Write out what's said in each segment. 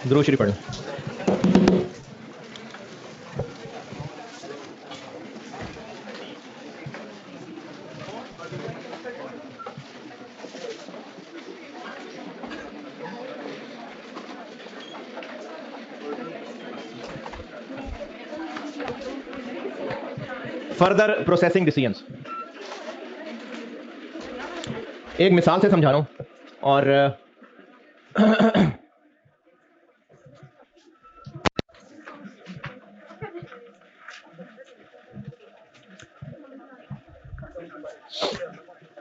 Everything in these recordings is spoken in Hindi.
दुरूद शरीफ पढ़ें। फर्दर प्रोसेसिंग डिसीजंस, एक मिसाल से समझा रहा हूं और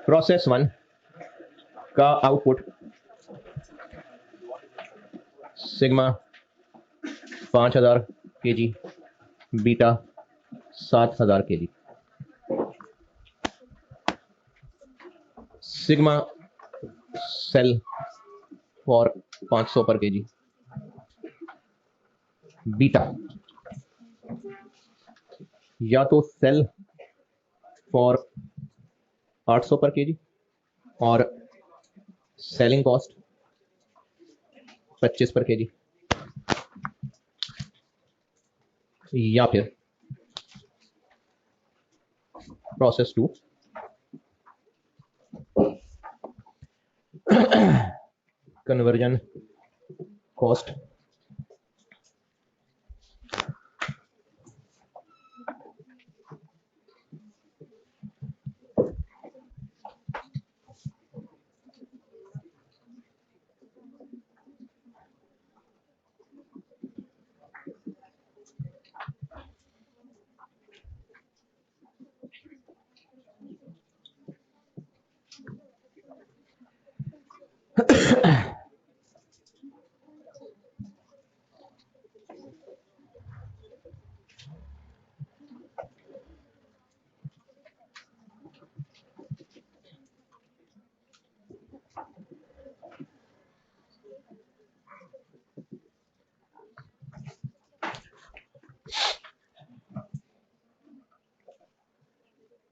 प्रोसेस 1 का output sigma 5000 kg, beta 7000 kg. Sigma sell for 500 per KG, beta या तो सेल फॉर 800 पर केजी और सेलिंग कॉस्ट 25 पर केजी, या फिर प्रोसेस 2 कन्वर्जन कॉस्ट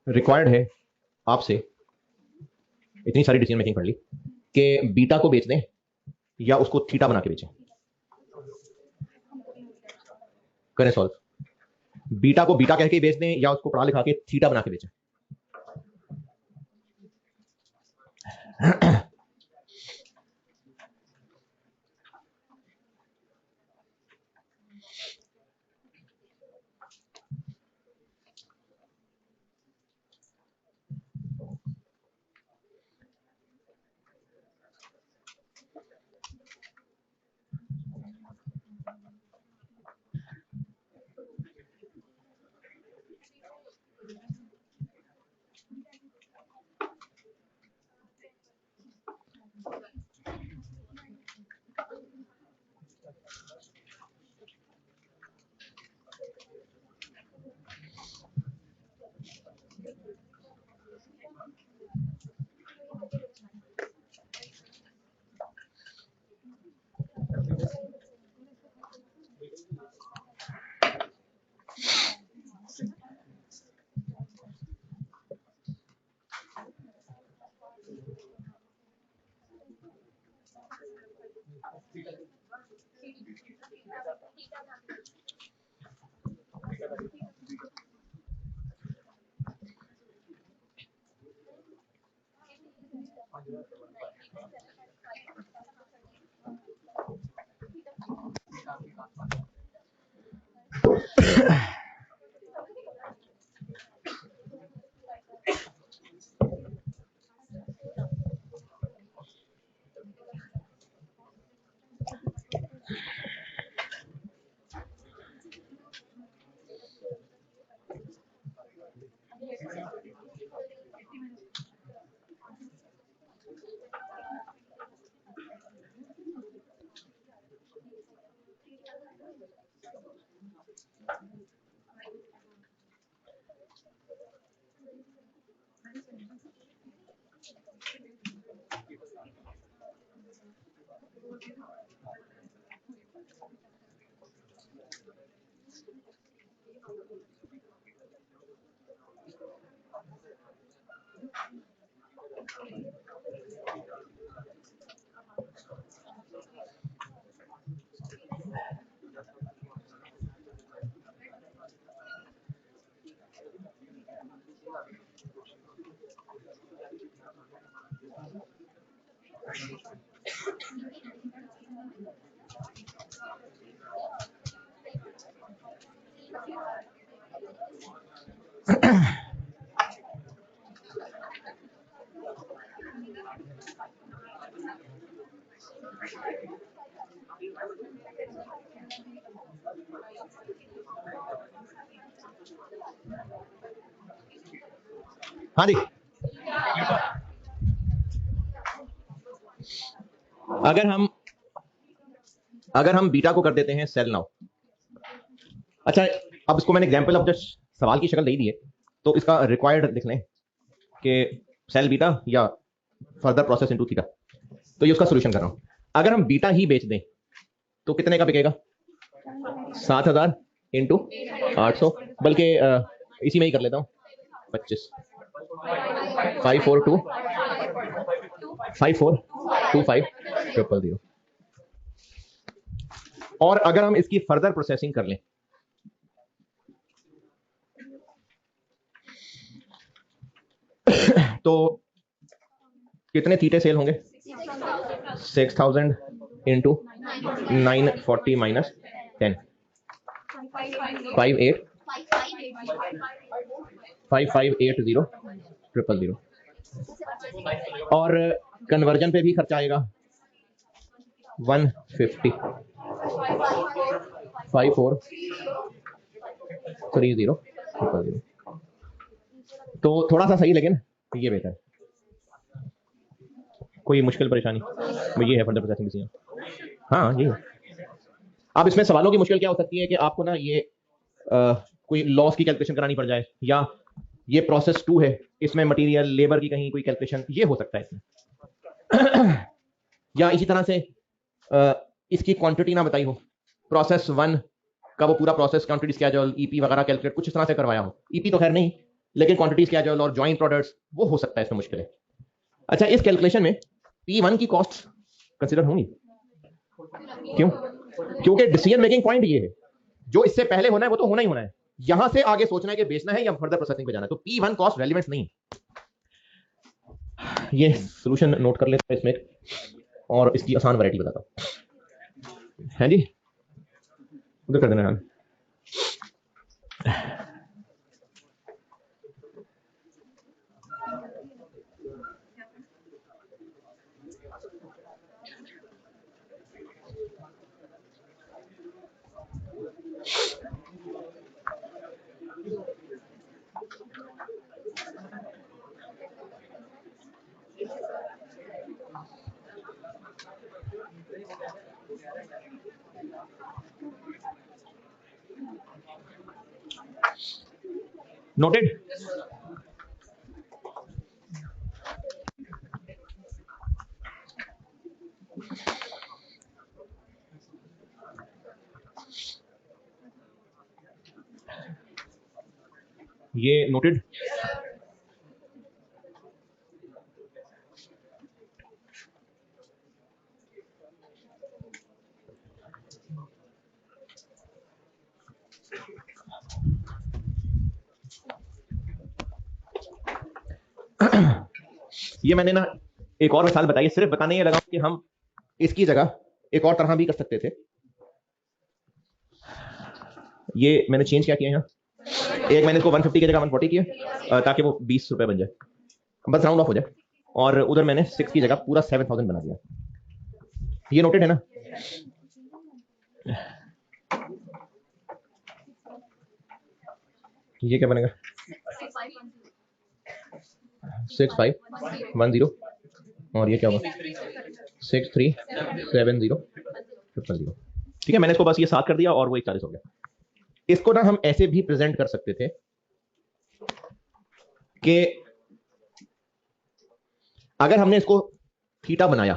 रिक्वायर्ड है आपसे, इतनी सारी डिसीजन मेकिंग पढ़ ली कि बीटा को बेच दें या उसको थीटा बना के बेचें। करें सॉल्व। बीटा को बीटा कह के बेच दें या उसको पढ़ा लिखा के थीटा बना के बेचें। हाँ जी, अगर हम बीटा को कर देते हैं सेल नाउ। अच्छा, अब इसको मैंने एग्जांपल ऑफ जस्ट सवाल की शक्ल दे दी है, तो इसका रिक्वायर्ड लिख लें कि सेल बीटा या फर्दर प्रोसेस इनटू थीटा। तो ये उसका सॉल्यूशन कर रहा हूं। अगर हम बीटा ही बेच दें तो कितने का बिकेगा? 7000 इंटू 800, बल्कि इसी में ही कर लेता हूँ 25, 542 5425 000। और अगर हम इसकी फर्दर प्रोसेसिंग कर लें तो कितने थीटे सेल होंगे? 6000 इंटू 940 माइनस 10, 5580 000। और कन्वर्जन पे भी खर्चा आएगा 150 5430 000। तो थोड़ा सा सही, लेकिन ये बेहतर है। कोई मुश्किल परेशानी? ये है फर्दर प्रोसेसिंग किसी। हाँ ये है। अब इसमें सवालों की मुश्किल क्या हो सकती है कि आपको ना ये कोई लॉस की कैलकुलेशन करानी पड़ जाए, या ये प्रोसेस 2 है, इसमें मटेरियल लेबर की कहीं कोई कैलकुलेशन, ये हो सकता है इसमें। या इसी तरह से इसकी क्वांटिटी ना बताई हो, प्रोसेस 1 का वो पूरा प्रोसेस क्वांटिटी स्केड्यूल, ईपी वगैरह कैलकुलेट कुछ इस तरह से करवाया हो। ईपी तो खैर नहीं, लेकिन क्वांटिटी स्केड्यूल और जॉइंट प्रोडक्ट्स, वो हो सकता है इसमें मुश्किल है। अच्छा, इस कैलकुलेशन में P1 की कॉस्ट कंसीडर होंगी। क्यों? क्योंकि डिसीजन मेकिंग पॉइंट ये है, जो इससे पहले होना है वो तो होना ही होना है, यहां से आगे सोचना है कि बेचना है या फर्दर प्रोसेसिंग पे जाना है, तो P1 कॉस्ट रेलेवेंट नहीं। ये सॉल्यूशन नोट कर लेते हैं इसमें, और इसकी आसान वैरायटी बताता हूं। है जी, उधर कर देना यार। नोटेड? ये नोटेड? ये मैंने ना एक और मिसाल बताई, सिर्फ बताने ये लगा कि हम इसकी जगह एक और तरह भी कर सकते थे। ये मैंने चेंज क्या किया यहाँ, एक मैंने इसको 150 की जगह 140 किया, ताकि वो 20 रुपए बन जाए, बस राउंड ऑफ हो जाए। और उधर मैंने 6 की जगह पूरा 7000 बना दिया। ये नोटेड है ना? ये क्या बनेगा? 6510, और ये क्या होगा? 6370 000। ठीक है, मैंने इसको बस ये 7 कर दिया और वो 41 हो गया। इसको ना हम ऐसे भी प्रेजेंट कर सकते थे कि अगर हमने इसको थीटा बनाया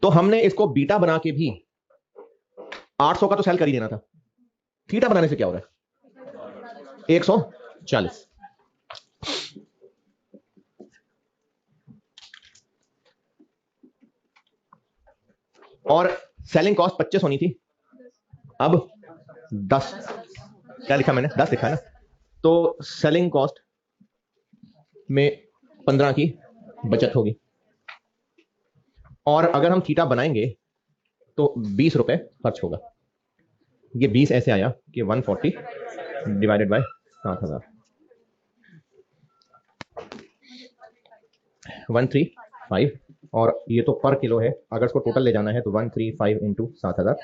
तो हमने इसको बीटा बना के भी 800 का तो सेल कर ही देना था। थीटा बनाने से क्या हो रहा है? 140। और सेलिंग कॉस्ट 25 होनी थी, अब 10। क्या लिखा मैंने? 10 लिखा है ना? तो सेलिंग कॉस्ट में 15 की बचत होगी। और अगर हम थीटा बनाएंगे तो 20 रुपए खर्च होगा। ये 20 ऐसे आया कि 140 डिवाइडेड बाय 7000। 135 और ये तो पर किलो है, अगर इसको टोटल ले जाना है तो 135 इंटू 7,000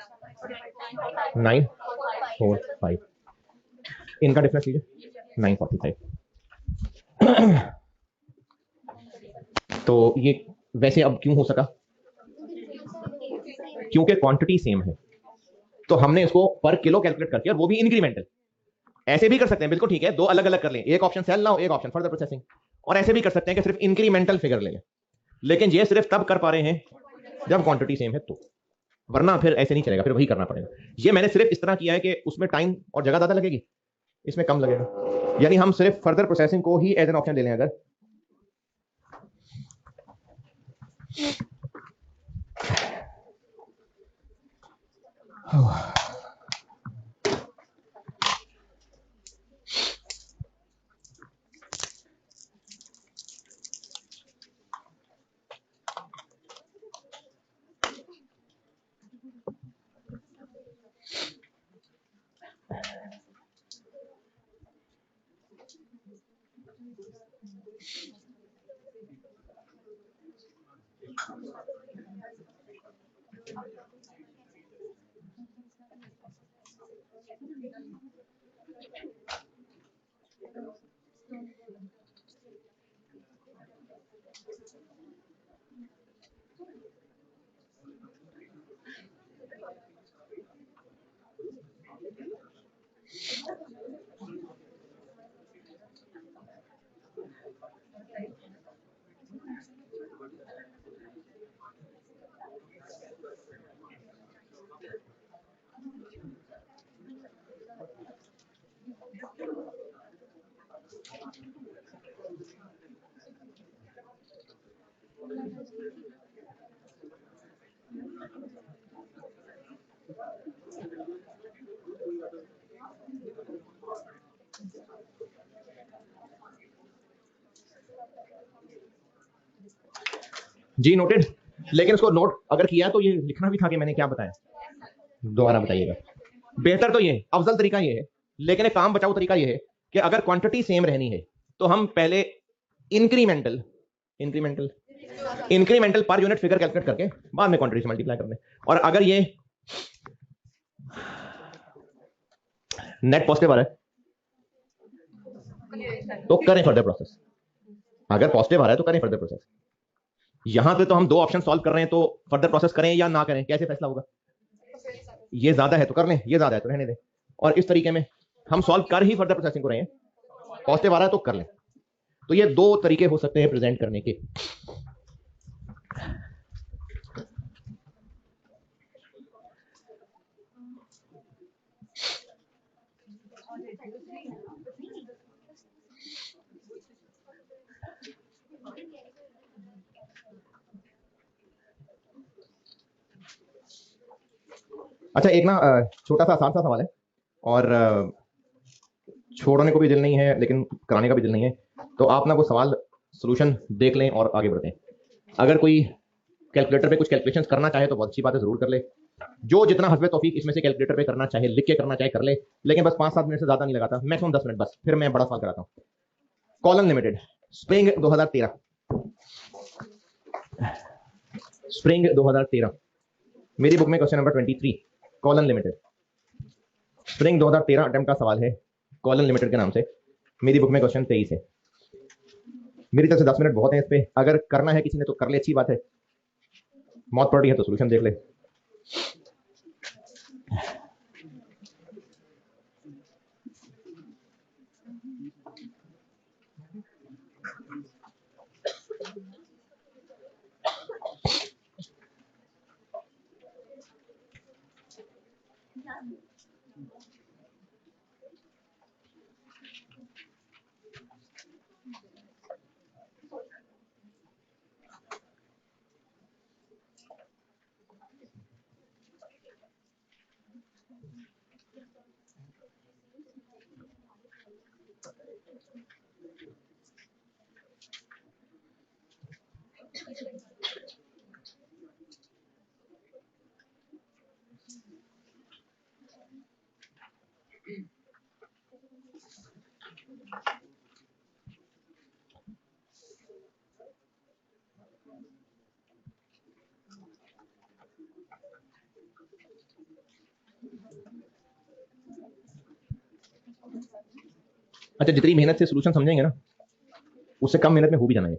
945, इनका डिफरेंस लीजिए 945। तो ये वैसे अब क्यों हो सका? क्योंकि क्वांटिटी सेम है, तो हमने इसको पर किलो कैलकुलेट करके, और वो भी इंक्रीमेंटल। ऐसे भी कर सकते हैं, बिल्कुल ठीक है, दो अलग अलग कर लें, एक ऑप्शन सेल नाउ, एक ऑप्शन फर्दर प्रोसेसिंग, और ऐसे भी कर सकते हैं कि सिर्फ इंक्रीमेंटल फिगर ले लें, लेकिन ये सिर्फ तब कर पा रहे हैं जब क्वांटिटी सेम है तो, वरना फिर ऐसे नहीं चलेगा, फिर वही करना पड़ेगा। ये मैंने सिर्फ इस तरह किया है कि उसमें टाइम और जगह ज्यादा लगेगी, इसमें कम लगेगा, यानी हम सिर्फ फर्दर प्रोसेसिंग को ही एज एन ऑप्शन ले लें अगर। जी नोटेड, लेकिन उसको नोट अगर किया तो ये लिखना भी था कि मैंने क्या बताया, दोबारा बताइएगा। बेहतर तो ये अफजल तरीका ये है, लेकिन एक काम बचाओ तरीका ये है कि अगर क्वांटिटी सेम रहनी है तो हम पहले incremental incremental incremental per unit figure calculate करके बाद में क्वांटिटी से मल्टीप्लाई कर दें, और अगर ये नेट पॉजिटिव आ रहा है तो करें फर्दर प्रोसेस, अगर पॉजिटिव आ रहा है तो करें फर्दर प्रोसेस। यहां पे तो हम दो ऑप्शन सॉल्व कर रहे हैं, तो फर्दर प्रोसेस करें या ना करें, कैसे फैसला होगा? ये ज्यादा है तो कर लें, ये ज्यादा है तो रहने दें, और इस तरीके में हम सॉल्व कर ही फर्दर प्रोसेसिंग को रहे हैं, पॉजिटिव आ रहा है तो कर लें। तो ये दो तरीके हो सकते हैं प्रेजेंट करने के। अच्छा, एक ना छोटा सा आसान सा सवाल है, और छोड़ने को भी दिल नहीं है लेकिन कराने का भी दिल नहीं है, तो आप ना वो सवाल सोल्यूशन देख लें और आगे बढ़ते हैं। अगर कोई कैलकुलेटर पे कुछ कैलकुलेशंस करना चाहे तो बहुत अच्छी बात है, जरूर कर ले। जो जितना हस्बे तौफीक इसमें से कैलकुलेटर पे करना चाहे, लिख के करना चाहे कर ले, लेकिन बस 5-7 मिनट से ज्यादा नहीं लगाता, मैक्सिमम 10 मिनट बस, फिर मैं बड़ा सवाल कराता हूँ। कॉलन लिमिटेड, स्प्रिंग 2013, स्प्रिंग 2013, मेरी बुक में question number 23, colon limited, spring 2013 attempt का सवाल है कॉलन लिमिटेड के नाम से, मेरी बुक में क्वेश्चन 23 है। मेरी तरफ से 10 मिनट बहुत है इस पे, अगर करना है किसी ने तो कर ले, अच्छी बात है, मौत पड़ रही है तो सोल्यूशन देख ले। अच्छा, जितनी मेहनत से सोल्यूशन समझेंगे ना, उससे कम मेहनत में हो भी जाना है।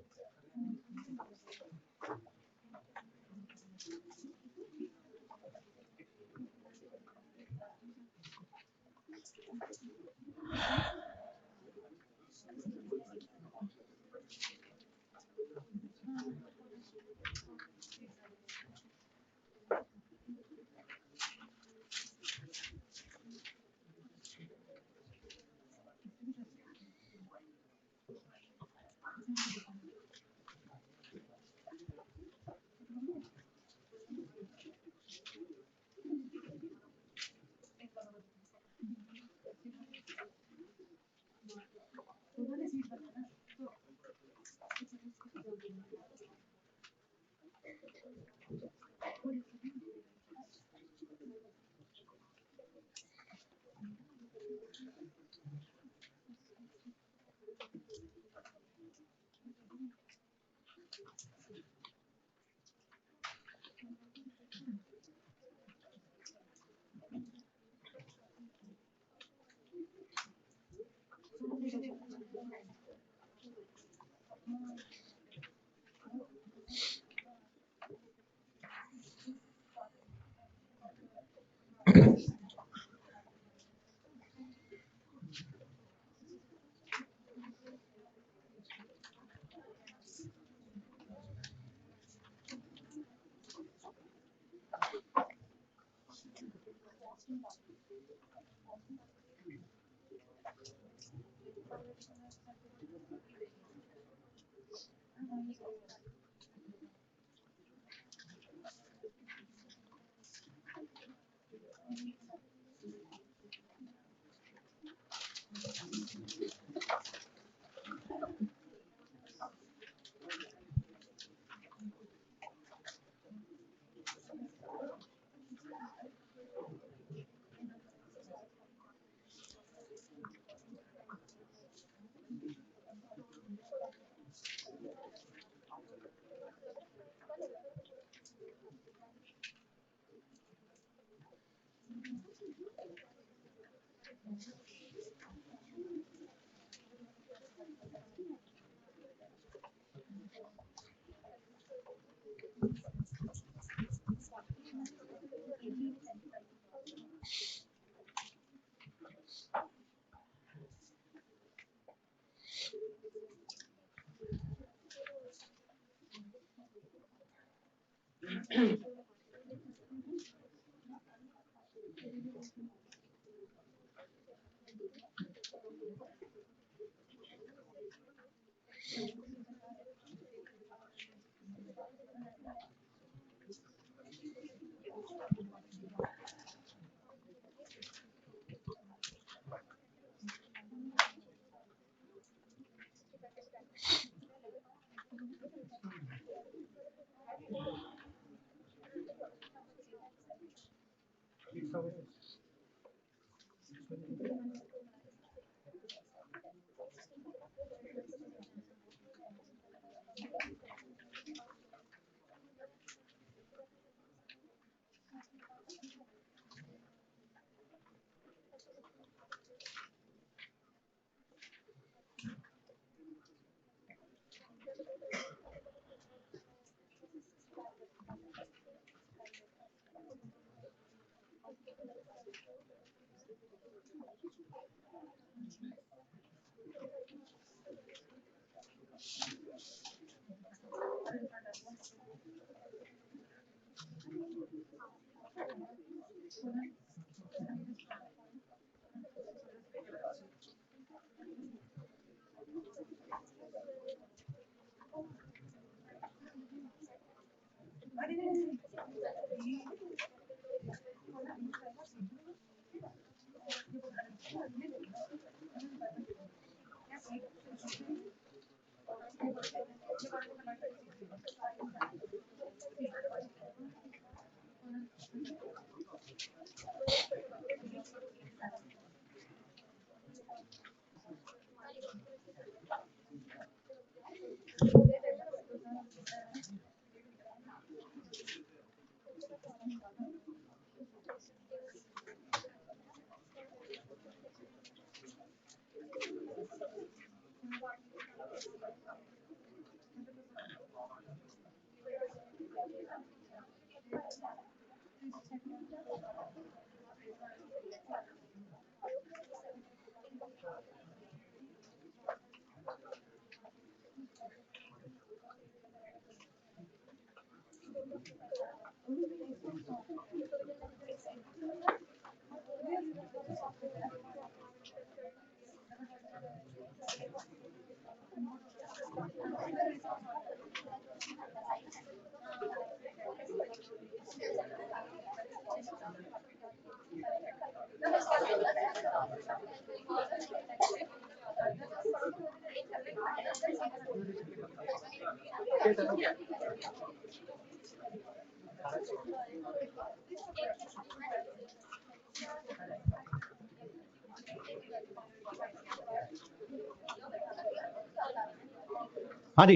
हाँ जी,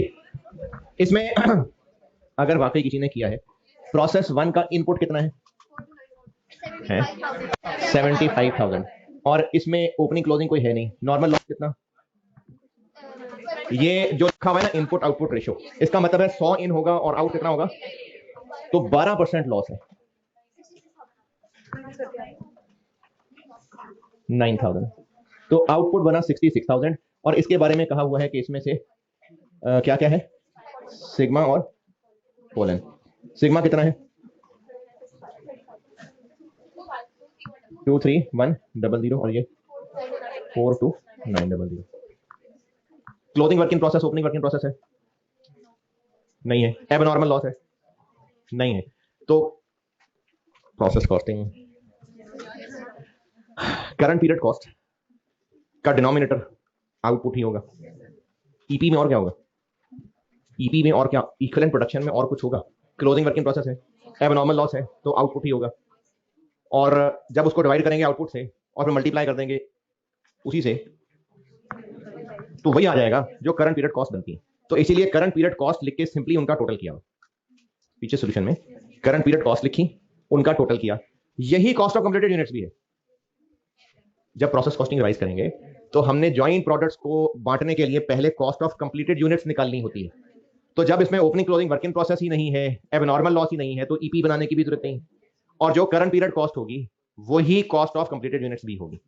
इसमें अगर वाकई किसी ने किया है, प्रोसेस 1 का इनपुट कितना है 75,000 और इसमें ओपनिंग क्लोजिंग कोई है नहीं, नॉर्मल लॉस कितना, ये जो लिखा हुआ है ना इनपुट आउटपुट रेशियो, इसका मतलब है 100 इन होगा और आउट कितना होगा, तो 12% लॉस है 9,000, तो आउटपुट बना 66,000 और इसके बारे में कहा हुआ है कि इसमें से क्या क्या है, सिग्मा और पोलन। सिग्मा कितना है 23,100 और ये 42,900। Closing work in process opening work in process है नहीं है, एबनॉर्मल लॉस है नहीं है, तो process costing current period cost का डिनोमिनेटर आउटपुट ही होगा, ईपी में और क्या होगा, ईपी में और क्या, इक्विवेलेंट प्रोडक्शन में और कुछ होगा, क्लोजिंग वर्क इन प्रोसेस है, एबनॉर्मल लॉस है तो आउटपुट ही होगा, और जब उसको डिवाइड करेंगे आउटपुट से और फिर मल्टीप्लाई कर देंगे उसी से, तो वही आ जाएगा जो करंट पीरियड कॉस्ट बनती है। तो इसीलिए करंट पीरियड कॉस्ट लिख के सिंपली उनका टोटल किया, पीछे सॉल्यूशन में करंट पीरियड कॉस्ट लिखी, उनका टोटल किया, यही कॉस्ट ऑफ कंप्लीटेड यूनिट्स भी है। जब प्रोसेस कॉस्टिंग रिवाइज करेंगे तो हमने जॉइंट प्रोडक्ट्स को बांटने के लिए पहले कॉस्ट ऑफ कंप्लीटेड यूनिट्स निकालनी होती है, तो जब इसमें opening closing work in process ही नहीं है, एबनॉर्मल लॉस ही नहीं है, तो ईपी बनाने की भी जरूरत नहीं, और जो करंट पीरियड कॉस्ट होगी वही कॉस्ट ऑफ कंप्लीटेड यूनिट्स भी होगी,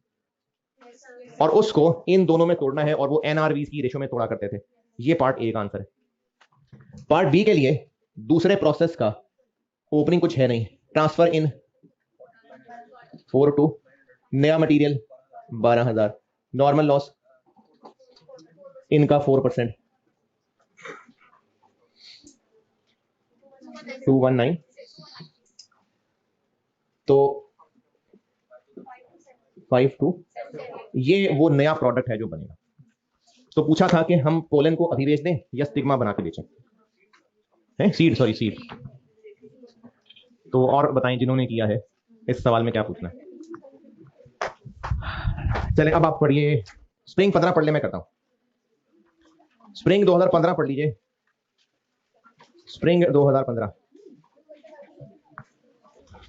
और उसको इन दोनों में तोड़ना है, और वो एनआरवी की रेशो में तोड़ा करते थे। ये पार्ट ए का आंसर है। पार्ट बी के लिए दूसरे प्रोसेस का ओपनिंग कुछ है नहीं, ट्रांसफर इन 4 नया मटेरियल 12,000, नॉर्मल लॉस इनका 4%, 219, तो 52, ये वो नया प्रोडक्ट है जो बनेगा। तो पूछा था कि हम पोलन को अभी बेच दें या स्टिग्मा बना के बेचें, है सीड, सॉरी सीड। तो और बताएं जिन्होंने किया है इस सवाल में क्या पूछना है। चलें अब आप पढ़िए, स्प्रिंग 15 पढ़ ले, मैं करता हूं। स्प्रिंग 2015 पढ़ लीजिए, स्प्रिंग 2015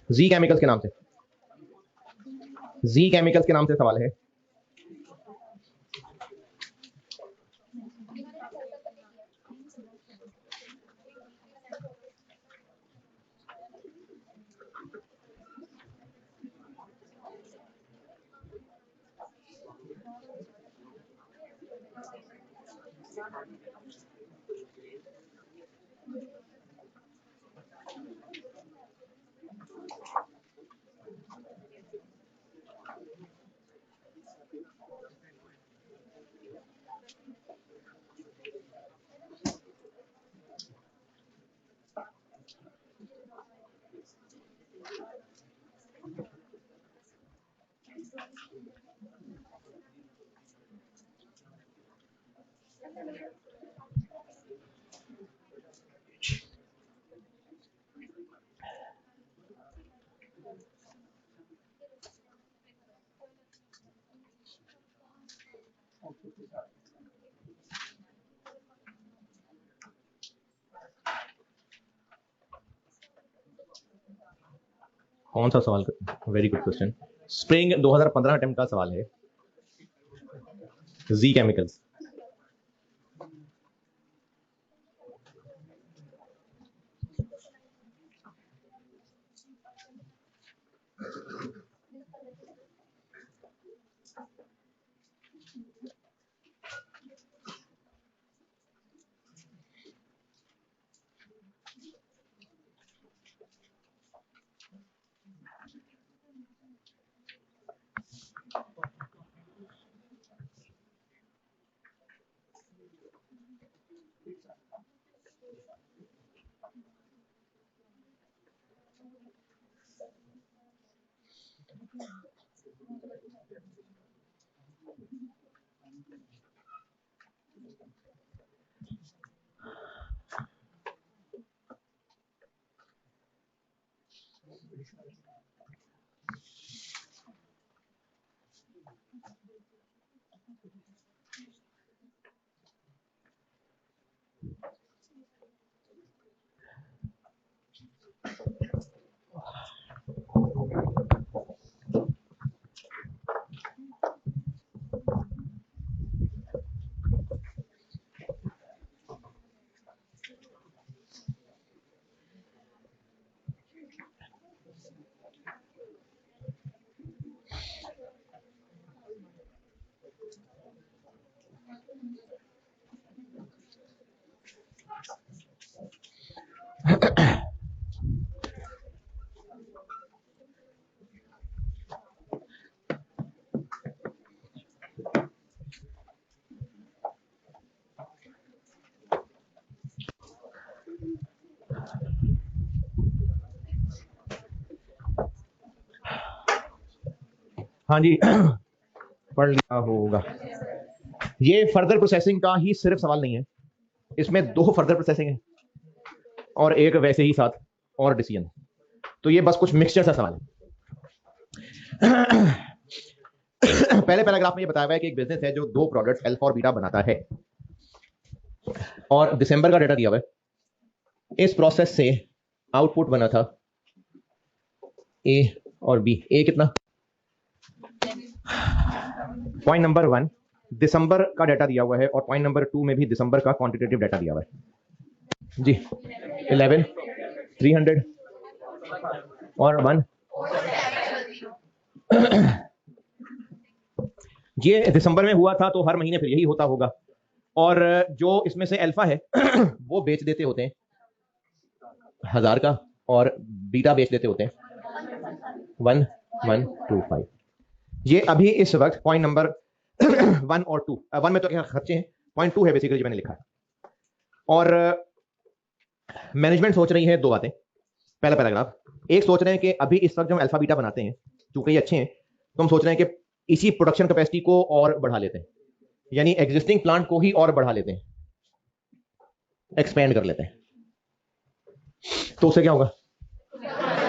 जी केमिकल्स के नाम से, जी केमिकल्स के नाम से सवाल है। कौन सा सवाल, very good question. Spring 2015 attempt का सवाल है, जी केमिकल्स। हाँ जी पढ़ लिया होगा। ये फर्दर प्रोसेसिंग का ही सिर्फ सवाल नहीं है, इसमें 2 फर्दर प्रोसेसिंग है और एक वैसे ही साथ और डिसीजन। तो ये बस कुछ मिक्सचर सा सवाल है। पहले पैराग्राफ में ये बताया हुआ है कि एक बिजनेस है जो 2 प्रोडक्ट्स अल्फा और बीटा बनाता है और दिसंबर का डेटा दिया हुआ है। इस प्रोसेस से आउटपुट बना था ए और बी। ए कितना? पॉइंट नंबर 1 दिसंबर का डाटा दिया हुआ है और पॉइंट नंबर 2 में भी दिसंबर का क्वांटिटेटिव डाटा दिया हुआ है जी। 11 300 और 1 ये दिसंबर में हुआ था तो हर महीने फिर यही होता होगा। और जो इसमें से अल्फा है वो बेच देते होते हैं 1000 का और बीटा बेच देते होते हैं 1125। ये अभी इस वक्त पॉइंट नंबर 1 और 2, 1 में तो क्या खर्चे हैं, पॉइंट 2 है बेसिकली जो मैंने लिखा है। और मैनेजमेंट सोच रही है 2 बातें। पहला पैराग्राफ, एक सोच रहे हैं कि अभी इस वक्त जो हम अल्फा बीटा बनाते हैं चूंकि ये अच्छे हैं तो हम सोच रहे हैं कि इसी प्रोडक्शन कैपेसिटी को और बढ़ा लेते हैं, यानी एग्जिस्टिंग प्लांट को ही और बढ़ा लेते हैं, एक्सपेंड कर लेते हैं। तो उससे क्या होगा,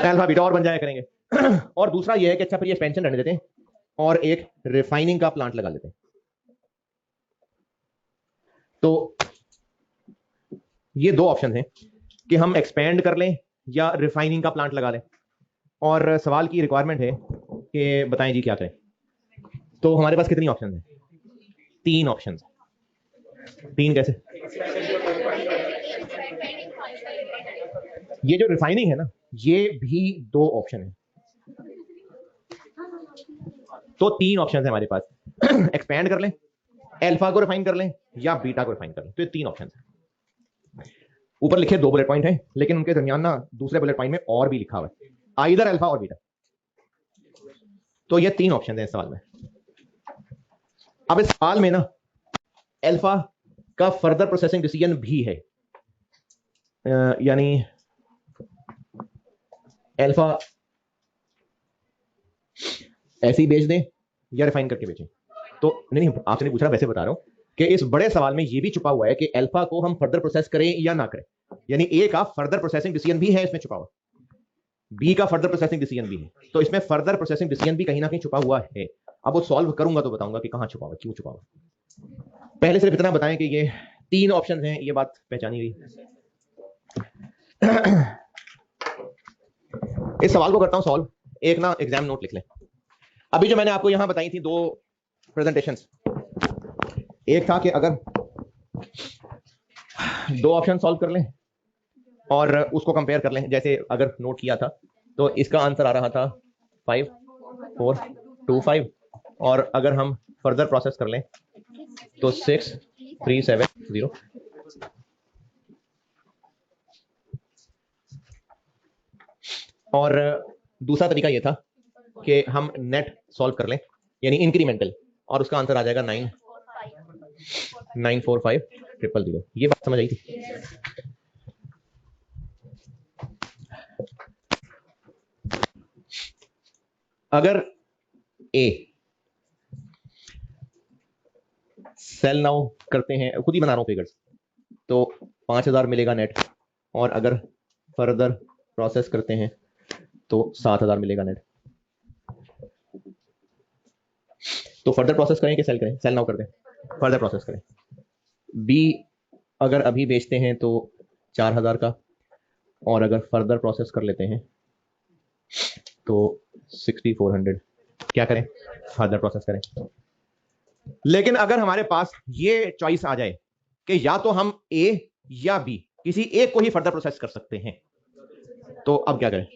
अल्फा बीटा और बन जाया करेंगे। और दूसरा ये है कि अच्छा फिर ये एक्सपेंशन रहने देते हैं और एक रिफाइनिंग का प्लांट लगा लेते हैं। तो ये 2 ऑप्शन हैं कि हम एक्सपेंड कर लें या रिफाइनिंग का प्लांट लगा लें। और सवाल की रिक्वायरमेंट है कि बताएं जी क्या करें। तो हमारे पास कितनी ऑप्शन है? 3 ऑप्शन। 3 कैसे? ये जो रिफाइनिंग है ना ये भी 2 ऑप्शन है, तो 3 ऑप्शन है हमारे पास। एक्सपेंड कर लें, अल्फा को रिफाइन कर लें या बीटा को रिफाइन कर लें। तो ये 3 ऑप्शन है। ऊपर लिखे 2 बुलेट पॉइंट हैं लेकिन उनके दरमियान ना दूसरे बुलेट पॉइंट में और भी लिखा हुआ है, आइदर अल्फा और बीटा। तो ये 3 ऑप्शन है इस सवाल में। अब इस सवाल में ना अल्फा का फर्दर प्रोसेसिंग डिसीजन भी है, यानी अल्फा ऐसे ही बेच दें या रिफाइन करके बेचें। तो नहीं आपसे नहीं पूछ रहा, वैसे बता रहा हूं कि इस बड़े सवाल में ये भी छुपा हुआ है कि अल्फा को हम फर्दर प्रोसेस करें या ना करें, यानी ए का फर्दर प्रोसेसिंग डिसीजन भी है इसमें छुपा हुआ, बी का फर्दर प्रोसेसिंग डिसीजन भी है। तो इसमें फर्दर प्रोसेसिंग डिसीजन भी कहीं ना कहीं छुपा हुआ है। अब वो सॉल्व करूंगा तो बताऊंगा कि कहां छुपा हुआ, क्यों छुपा हुआ। पहले सिर्फ इतना बताएं कि ये 3 ऑप्शन हैं, ये बात पहचानी गई। इस सवाल को करता हूं सॉल्व। एक ना एग्जाम नोट लिख लें। अभी जो मैंने आपको यहां बताई थी 2 प्रेजेंटेशंस, एक था कि अगर 2 ऑप्शन सॉल्व कर लें और उसको कंपेयर कर लें, जैसे अगर नोट किया था तो इसका आंसर आ रहा था 5 4 2 5 और अगर हम फर्दर प्रोसेस कर लें तो 6370। और दूसरा तरीका ये था कि हम नेट सॉल्व कर लें यानी इंक्रीमेंटल, और उसका आंसर आ जाएगा 945,000। ये बात समझ आई थी? अगर ए सेल नाउ करते हैं, खुद ही बना रहा हूं फिगर्स, तो 5,000 मिलेगा नेट, और अगर फर्दर प्रोसेस करते हैं तो 7,000 मिलेगा नेट। तो फर्दर प्रोसेस करें कि सेल करें? सेल नाउ कर दें, फर्दर प्रोसेस करें। बी अगर अभी बेचते हैं तो 4,000 का, और अगर फर्दर प्रोसेस कर लेते हैं तो 6,400। क्या करें? फर्दर प्रोसेस करें। लेकिन अगर हमारे पास ये चॉइस आ जाए कि या तो हम ए या बी किसी एक को ही फर्दर प्रोसेस कर सकते हैं, तो अब क्या करें?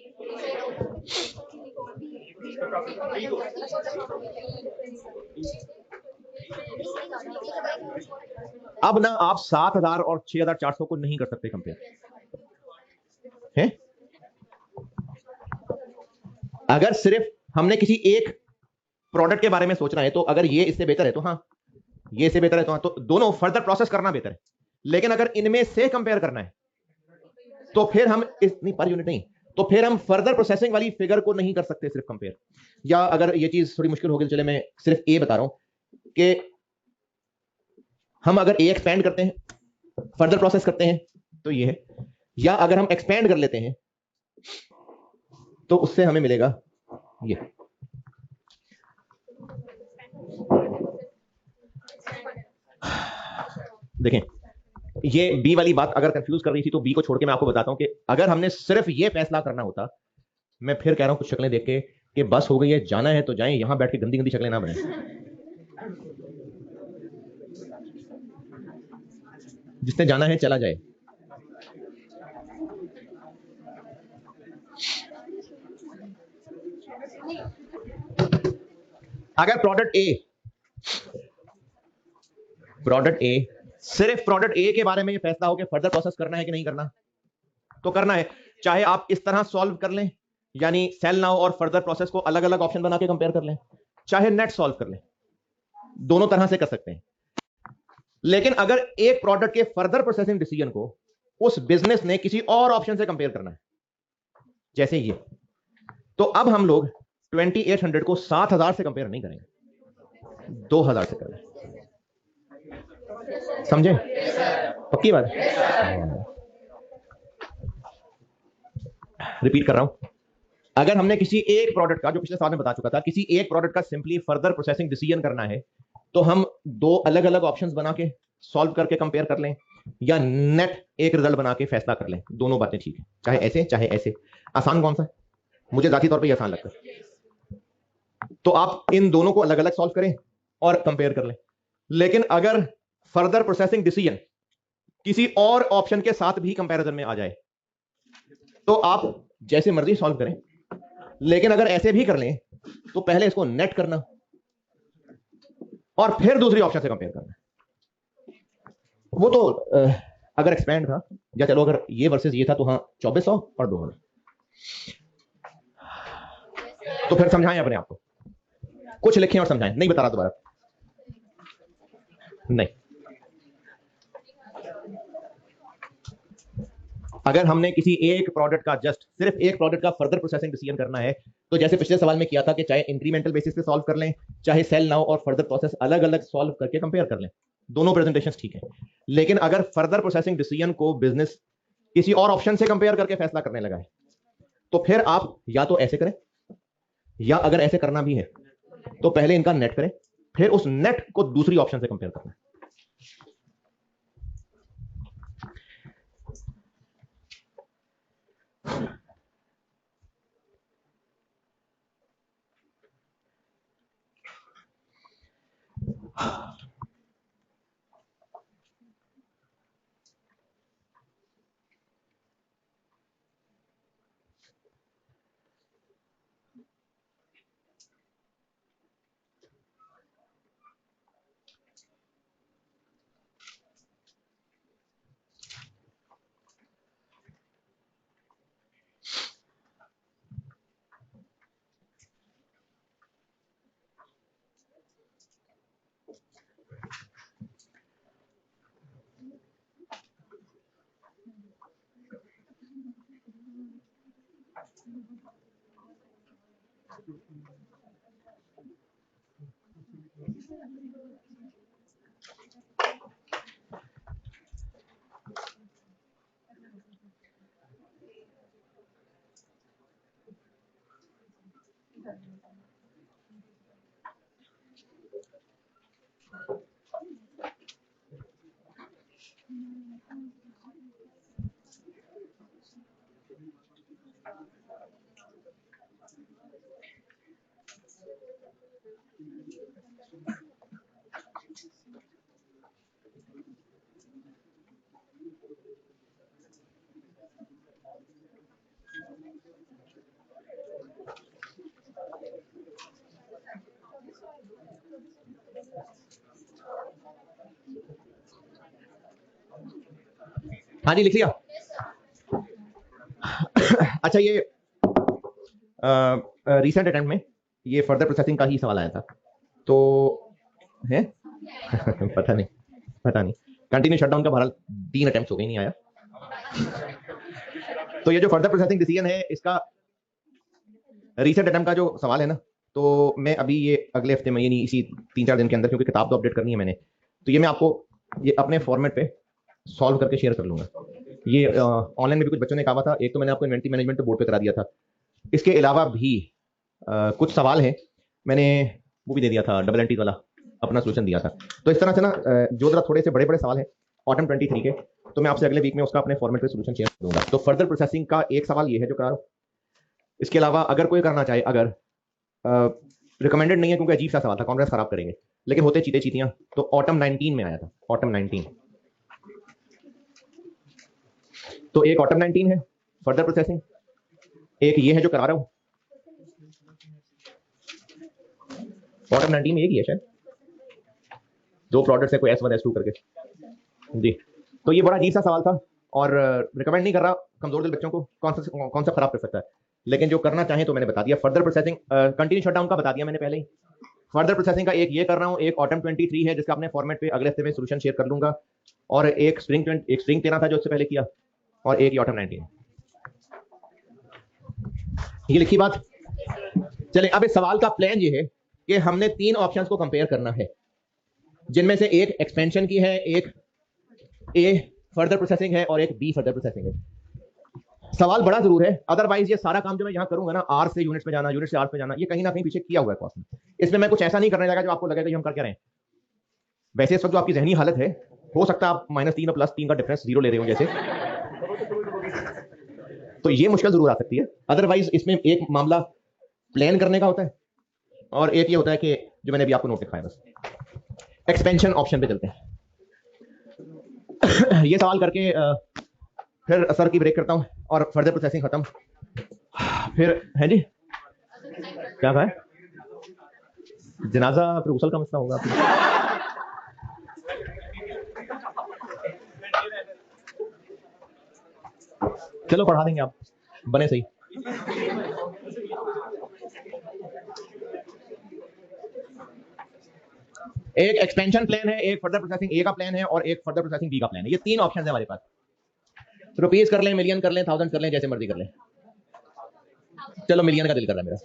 अब ना आप 7,000 और 6,400 को नहीं कर सकते कंपेयर है। अगर सिर्फ हमने किसी एक प्रोडक्ट के बारे में सोचना है, तो अगर ये इससे बेहतर है तो हाँ, ये इससे बेहतर है तो हाँ, तो दोनों फर्दर प्रोसेस करना बेहतर है। लेकिन अगर इनमें से कंपेयर करना है तो फिर हम नहीं, पर यूनिट नहीं, तो फिर हम फर्दर प्रोसेसिंग वाली फिगर को नहीं कर सकते सिर्फ कंपेयर। या अगर ये चीज थोड़ी मुश्किल होगी तो चले मैं सिर्फ ए बता रहा हूं कि हम अगर ए एक्सपेंड करते हैं, फर्दर प्रोसेस करते हैं तो ये है, या अगर हम एक्सपेंड कर लेते हैं तो उससे हमें मिलेगा ये। देखें, ये बी वाली बात अगर कंफ्यूज कर रही थी तो बी को छोड़ के मैं आपको बताता हूं कि अगर हमने सिर्फ ये फैसला करना होता, मैं फिर कह रहा हूं कुछ शक्लें देख के कि बस हो गई है, जाना है तो जाएं, यहां बैठ के गंदी गंदी शक्लें ना बने। जिसने जाना है चला जाए। अगर प्रोडक्ट ए सिर्फ प्रोडक्ट ए के बारे में ये फैसला हो कि फर्दर प्रोसेस करना है कि नहीं करना, तो करना है। चाहे आप इस तरह सॉल्व कर लें, यानी सेल नाउ और फर्दर प्रोसेस को अलग अलग ऑप्शन बना के कंपेयर कर लें, चाहे नेट सॉल्व कर लें, दोनों तरह से कर सकते हैं। लेकिन अगर एक प्रोडक्ट के फर्दर प्रोसेसिंग डिसीजन को उस बिजनेस ने किसी और ऑप्शन से कंपेयर करना है, जैसे ये, तो अब हम लोग 2800 को 7,000 से कंपेयर नहीं करेंगे, 2,000 से करेंगे। समझे? पक्की बात? रिपीट कर रहा हूं, अगर हमने किसी एक प्रोडक्ट का, जो पिछले साल में बता चुका था, किसी एक प्रोडक्ट का सिंपली फर्दर प्रोसेसिंग डिसीजन करना है, तो हम दो अलग अलग ऑप्शंस बना के सॉल्व करके कंपेयर कर लें, या नेट एक रिजल्ट बना के फैसला कर लें, दोनों बातें ठीक है, चाहे ऐसे चाहे ऐसे। आसान कौन सा है? मुझे जाती तौर पे आसान लगता है। तो आप इन दोनों को अलग अलग सॉल्व करें और कंपेयर कर लें। लेकिन अगर फर्दर प्रोसेसिंग डिसीजन किसी और ऑप्शन के साथ भी कंपैरिजन में आ जाए, तो आप जैसे मर्जी सॉल्व करें, लेकिन अगर ऐसे भी कर लें तो पहले इसको नेट करना और फिर दूसरी ऑप्शन से कंपेयर करना। वो तो अगर एक्सपेंड था, या चलो अगर ये वर्सेस ये था, तो हाँ 2400 और 2,000। तो फिर समझाएं अपने आप को, कुछ लिखें और समझाएं। नहीं बता रहा दोबारा, नहीं। अगर हमने किसी एक प्रोडक्ट का, जस्ट सिर्फ एक प्रोडक्ट का फर्दर प्रोसेसिंग डिसीजन करना है, तो जैसे पिछले सवाल में किया था कि चाहे इंक्रीमेंटल बेसिस पे सॉल्व कर लें, चाहे सेल नाउ और फर्दर प्रोसेस अलग अलग सॉल्व करके कंपेयर कर लें, दोनों प्रेजेंटेशंस ठीक है। लेकिन अगर फर्दर प्रोसेसिंग डिसीजन को बिजनेस किसी और ऑप्शन से कंपेयर करके फैसला करने लगा है, तो फिर आप या तो ऐसे करें, या अगर ऐसे करना भी है तो पहले इनका नेट करें, फिर उस नेट को दूसरी ऑप्शन से कंपेयर करना है। हाँ जी, लिख लिया। अच्छा, ये रिसेंट अटेम्प्ट में ये फर्दर प्रोसेसिंग का ही सवाल आया था, तो है पता नहीं कंटिन्यू शटडाउन का बहरहाल 3 अटेम्प्ट हो गई, नहीं आया। तो ये जो फर्दर प्रोसेसिंग डिसीजन है, इसका रिसेंट अटेम्प्ट का जो सवाल है ना, तो मैं अभी ये अगले हफ्ते में, यानी इसी 3-4 दिन के अंदर, क्योंकि किताब तो अपडेट करनी है मैंने, तो ये मैं आपको ये अपने फॉर्मेट पे सॉल्व करके शेयर कर लूंगा। ये ऑनलाइन में भी कुछ बच्चों ने कहा था, एक तो मैंने आपको इन्वेंटरी मैनेजमेंट पे बोर्ड पे करा दिया था, इसके अलावा भी कुछ सवाल हैं, मैंने वो भी दे दिया था, डबल एंट्री वाला अपना सोल्यूशन दिया था। तो इस तरह से ना जो जरा थोड़े से बड़े बड़े सवाल हैं ऑटम 23 के, तो मैं आपसे अगले वीक में उसका अपने फॉर्मेट पे सोल्यूशन शेयर करूंगा। तो फर्दर प्रोसेसिंग का एक सवाल ये है जो करा रहा हूं। इसके अलावा अगर कोई करना चाहे, अगर रिकमेंडेड नहीं है क्योंकि अजीब सा सवाल था, कॉन्फ्रेंस खराब करेंगे, लेकिन होते चीते चीतियां, तो ऑटम 19 में आया था, ऑटम 19। तो एक ऑटम 19 है फर्दर प्रोसेसिंग, एक ये है जो करा रहा हूं। ऑटम 19 में एक ही है शायद, 2 प्रोडक्ट्स है, कोई S1 S2 करके जी। तो ये बड़ा अजीब सा सवाल था और रिकमेंड नहीं कर रहा, कमजोर दिल बच्चों को कौन सा खराब कर सकता है, लेकिन जो करना चाहे तो मैंने बता दिया। फर्दर प्रोसेसिंग कंटिन्यू शटडाउन का बता दिया मैंने पहले ही। फर्दर प्रोसेसिंग का एक ये कर रहा हूं, एक ऑटम 23 है जिसका अपने फॉर्मेट पे अगले हफ्ते में सोल्यूशन शेयर कर लूंगा, और एक स्प्रिंग 13 था जो उससे पहले किया, और एक ऑटम 19। ये लिखी बात। चले, अब इस सवाल का प्लान ये है कि हमने 3 ऑप्शंस को कंपेयर करना है, जिनमें से एक एक्सपेंशन की है, एक ए फर्दर प्रोसेसिंग है और एक बी फर्दर प्रोसेसिंग है। सवाल बड़ा जरूर है, अदरवाइज ये सारा काम जो मैं यहां करूंगा ना, आर से यूनिट्स में जाना, यूनिट से आर पे जाना, ये कहीं ना कहीं पीछे किया हुआ है कॉस्ट में। इसमें मैं कुछ ऐसा नहीं करने लगा जो आपको लगेगा कि हम कर क्या रहे हैं। वैसे इस वक्त जो आपकी जहनी हालत है, हो सकता है आप -3 और +3 का डिफरेंस 0 ले रहे हो जैसे, तो ये मुश्किल जरूर आ सकती है। अदरवाइज इसमें एक मामला प्लान करने का होता है और एक ये होता है कि जो मैंने अभी आपको नोट लिखा है। बस एक्सपेंशन ऑप्शन पे चलते हैं। ये सवाल करके फिर सर की ब्रेक करता हूं और फर्दर प्रोसेसिंग खत्म। फिर है जी, क्या कहा है, जनाजा फिर गुसल का मसला होगा। चलो पढ़ा देंगे, आप बने सही। एक एक्सपेंशन प्लान है, एक फर्दर प्रोसेसिंग ए का प्लान है और एक फर्दर प्रोसेसिंग बी का प्लान है। ये 3 ऑप्शन है हमारे पास। रुपीज कर लें, मिलियन कर लें, 1000 कर लें, जैसे मर्जी कर लें। चलो मिलियन का दिल कर रहा है मेरा,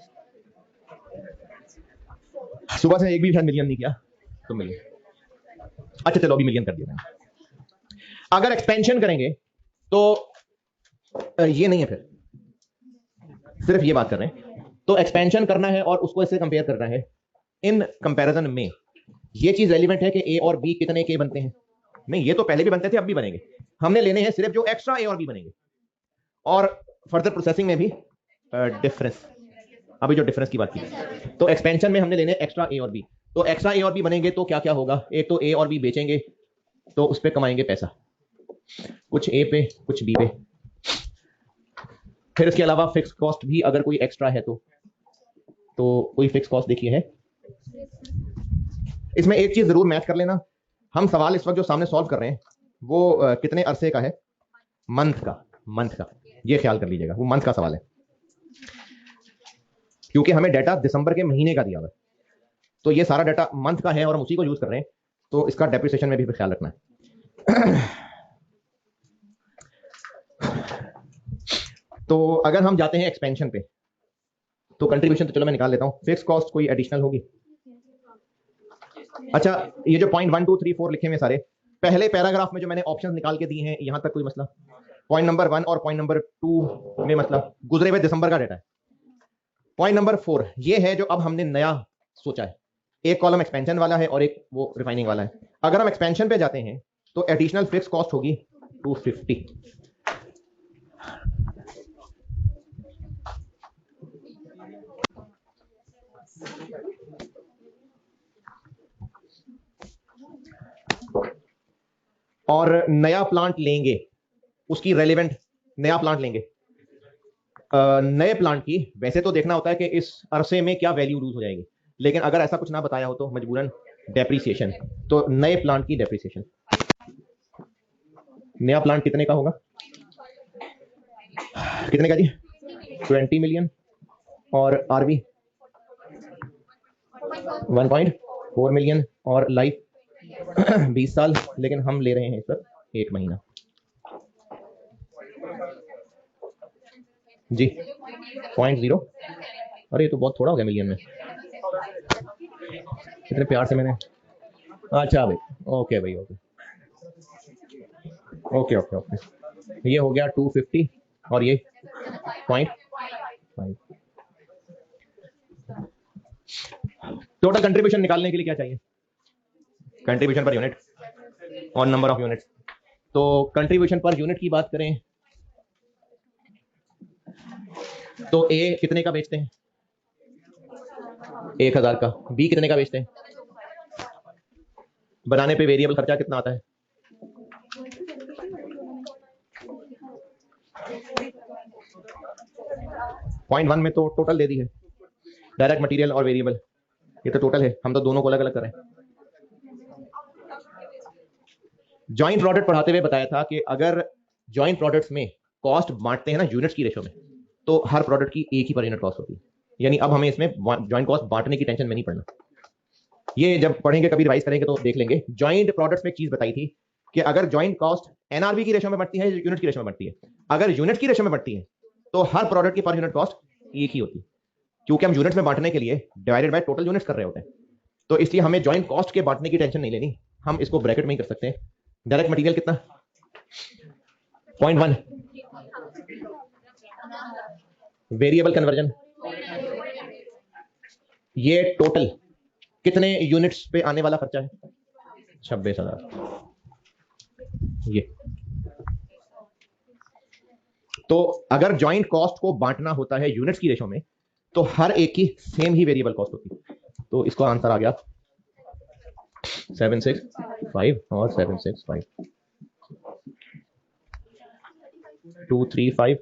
सुबह से एक भी शायद मिलियन नहीं किया, तो मिलियन। अच्छा चलो अभी मिलियन कर दिया मैंने। अगर एक्सपेंशन करेंगे तो ये नहीं है, फिर सिर्फ ये बात कर रहे हैं। तो एक्सपेंशन करना है और उसको इससे कंपेयर करना है। इन कंपैरिजन में ये चीज रेलिवेंट है कि ए और बी कितने के बनते हैं। नहीं, ये तो पहले भी बनते थे, अब भी बनेंगे। हमने लेने हैं सिर्फ जो एक्स्ट्रा ए और बी बनेंगे, और फर्दर प्रोसेसिंग में भी डिफरेंस, अभी जो डिफरेंस की बात की, तो एक्सपेंशन में हमने लेने एक्स्ट्रा ए और बी। तो एक्स्ट्रा ए और बी बनेंगे तो क्या क्या होगा, एक तो ए और बी बेचेंगे तो उस पर कमाएंगे पैसा, कुछ ए पे कुछ बी पे। फिर इसके अलावा फिक्स कॉस्ट भी अगर कोई एक्स्ट्रा है तो कोई फिक्स कॉस्ट देखिए है। इसमें एक चीज जरूर मैच कर लेना, हम सवाल इस वक्त जो सामने सॉल्व कर रहे हैं वो कितने अरसे का है, मंथ का, ये ख्याल कर लीजिएगा, वो मंथ का सवाल है, क्योंकि हमें डाटा दिसंबर के महीने का दिया हुआ है, तो ये सारा डाटा मंथ का है और हम उसी को यूज कर रहे हैं, तो इसका डेप्रिसिएशन में भी ख्याल रखना है। तो अगर हम जाते हैं एक्सपेंशन पे, तो कंट्रीब्यूशन तो चलो मैं निकाल लेता हूं, फिक्स कॉस्ट कोई एडिशनल होगी। अच्छा, ये जो पॉइंट 1 2 3 4 लिखे हुए सारे, पहले पैराग्राफ में जो मैंने ऑप्शंस निकाल के दिए हैं, यहां तक कोई मसला। पॉइंट नंबर 1 और पॉइंट नंबर 2 में मतलब गुजरे हुए दिसंबर का डाटा है, पॉइंट नंबर 4 ये है जो अब हमने नया सोचा है। एक कॉलम एक्सपेंशन वाला है और एक वो रिफाइनिंग वाला है। अगर हम एक्सपेंशन पे जाते हैं तो एडिशनल फिक्स कॉस्ट होगी 250। और नया प्लांट लेंगे, उसकी रेलेवेंट नया प्लांट लेंगे, नए प्लांट की वैसे तो देखना होता है कि इस अरसे में क्या वैल्यू लूज हो जाएगी, लेकिन अगर ऐसा कुछ ना बताया हो तो मजबूरन डेप्रिसिएशन। तो नए प्लांट की डेप्रिसिएशन, नया प्लांट कितने का होगा, कितने का जी, 20 मिलियन। और आरवी 1.4 मिलियन और लाइफ 20 साल, लेकिन हम ले रहे हैं इस पर 1 महीना जी, 0.0। अरे ये तो बहुत थोड़ा हो गया मिलियन में, कितने प्यार से मैंने, अच्छा भाई, ओके भाई, ओके ओके ओके ओके, ये हो गया 250 और ये 0.5। टोटल कंट्रीब्यूशन निकालने के लिए क्या चाहिए, कंट्रीब्यूशन पर यूनिट और नंबर ऑफ यूनिट। तो कंट्रीब्यूशन पर यूनिट की बात करें तो ए कितने का बेचते हैं, 1000 का। बी कितने का बेचते हैं, बनाने पे वेरिएबल खर्चा कितना आता है, पॉइंट 1 में तो टोटल दे दी है, डायरेक्ट मटेरियल और वेरिएबल, ये तो टोटल है, हम तो दोनों को अलग अलग कर रहे हैं। जॉइंट प्रोडक्ट पढ़ाते हुए बताया था कि अगर जॉइंट प्रोडक्ट्स में कॉस्ट बांटते हैं ना यूनिट्स की रेशो में, तो हर प्रोडक्ट की एक ही पर यूनिट कॉस्ट होती है। यानी अब हमें इसमें जॉइंट कॉस्ट बांटने की टेंशन में नहीं पड़ना। ये जब पढ़ेंगे कभी रिवाइज करेंगे तो देख लेंगे। जॉइंट प्रोडक्ट्स में एक चीज बताई थी कि अगर जॉइंट कॉस्ट एनआरबी की रेशो में बढ़ती है, यूनिट की रेशो में बढ़ती है। अगर यूनिट की रेशो में बढ़ती है तो हर प्रोडक्ट की पर यूनिट कॉस्ट एक ही होती है, क्योंकि हम यूनिट्स में बांटने के लिए डिवाइडेड बाय टोटल यूनिट्स कर रहे होते हैं। तो इसलिए हमें जॉइंट कॉस्ट के बांटने की टेंशन नहीं लेनी, हम इसको ब्रैकेट में ही कर सकते हैं। डायरेक्ट मटेरियल कितना, 0.1। वेरिएबल कन्वर्जन, ये टोटल कितने यूनिट्स पे आने वाला खर्चा है, 26,000। ये तो अगर जॉइंट कॉस्ट को बांटना होता है यूनिट्स की रेशो में तो हर एक की सेम ही वेरिएबल कॉस्ट होती है। तो इसका आंसर आ गया 765 और 765, 235।